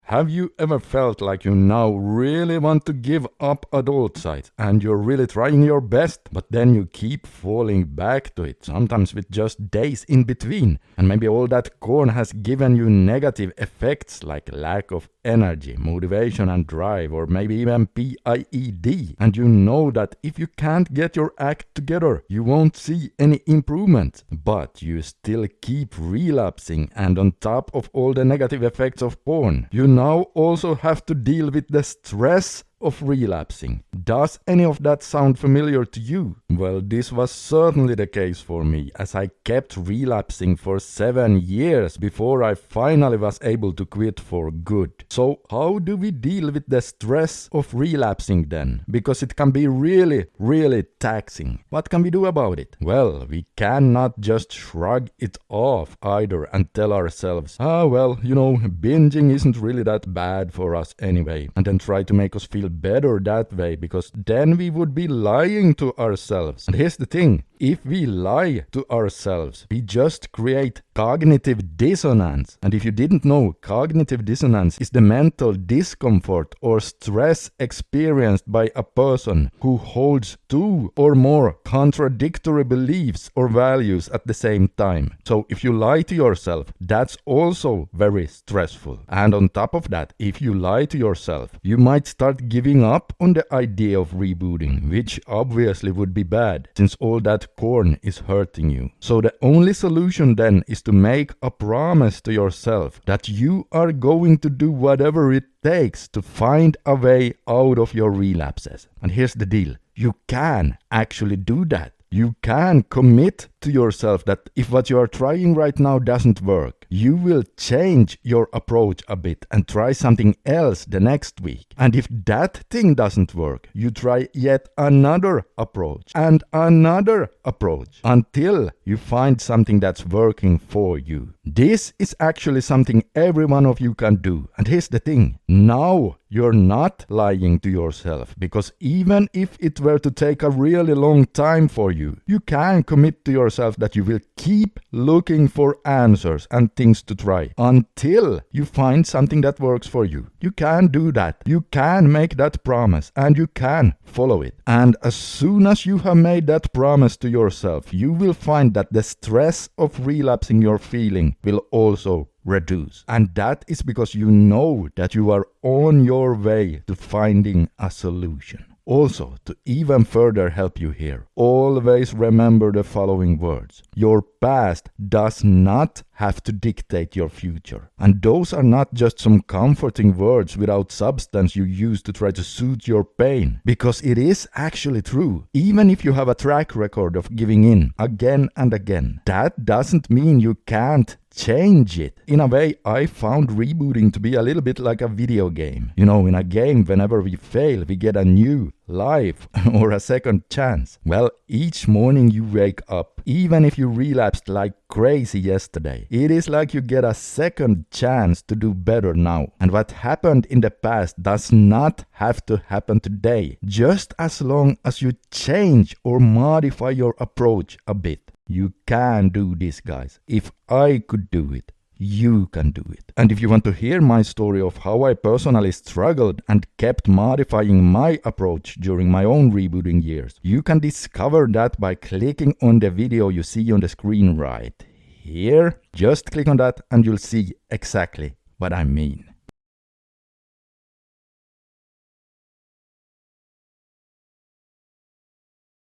Have you ever felt like you now really want to give up adult sites and you're really trying your best, but then you keep falling back to it, sometimes with just days in between, and maybe all that corn has given you negative effects like lack of energy, motivation and drive, or maybe even PIED, and you know that if you can't get your act together, you won't see any improvement, but you still keep relapsing, and on top of all the negative effects of porn, you now also have to deal with the stress of relapsing. Does any of that sound familiar to you? Well, this was certainly the case for me, as I kept relapsing for 7 years before I finally was able to quit for good. So how do we deal with the stress of relapsing then? Because it can be really taxing. What can we do about it? Well, we cannot just shrug it off either and tell ourselves, binging isn't really that bad for us anyway, and then try to make us feel better that way, because then we would be lying to ourselves. And here's the thing, if we lie to ourselves, we just create cognitive dissonance. And if you didn't know, cognitive dissonance is the mental discomfort or stress experienced by a person who holds 2 or more contradictory beliefs or values at the same time. So if you lie to yourself, that's also very stressful. And on top of that, if you lie to yourself, you might start giving up on the idea of rebooting, which obviously would be bad, since all that corn is hurting you. So the only solution then is to make a promise to yourself that you are going to do whatever it takes to find a way out of your relapses. And here's the deal, you can actually do that. You can commit to yourself that if what you are trying right now doesn't work, you will change your approach a bit and try something else the next week. And if that thing doesn't work, you try yet another approach and another approach until you find something that's working for you. This is actually something every one of you can do. And here's the thing, now you're not lying to yourself, because even if it were to take a really long time for you, you can commit to yourself that you will keep looking for answers and things to try until you find something that works for you. You can do that. You can make that promise and you can follow it. And as soon as you have made that promise to yourself, you will find that the stress of relapsing you're feeling will also reduce. And that is because you know that you are on your way to finding a solution. Also, to even further help you here, always remember the following words. Your past does not have to dictate your future. And those are not just some comforting words without substance you use to try to soothe your pain. Because it is actually true. Even if you have a track record of giving in again and again, that doesn't mean you can't change it. In a way, I found rebooting to be a little bit like a video game. You know, in a game, whenever we fail, we get a new life or a second chance. Well, each morning you wake up, even if you relapsed like crazy yesterday, it is like you get a second chance to do better now. And what happened in the past does not have to happen today, just as long as you change or modify your approach a bit. You can do this, guys. If I could do it, you can do it. And if you want to hear my story of how I personally struggled and kept modifying my approach during my own rebooting years, you can discover that by clicking on the video you see on the screen right here. Just click on that and you'll see exactly what I mean.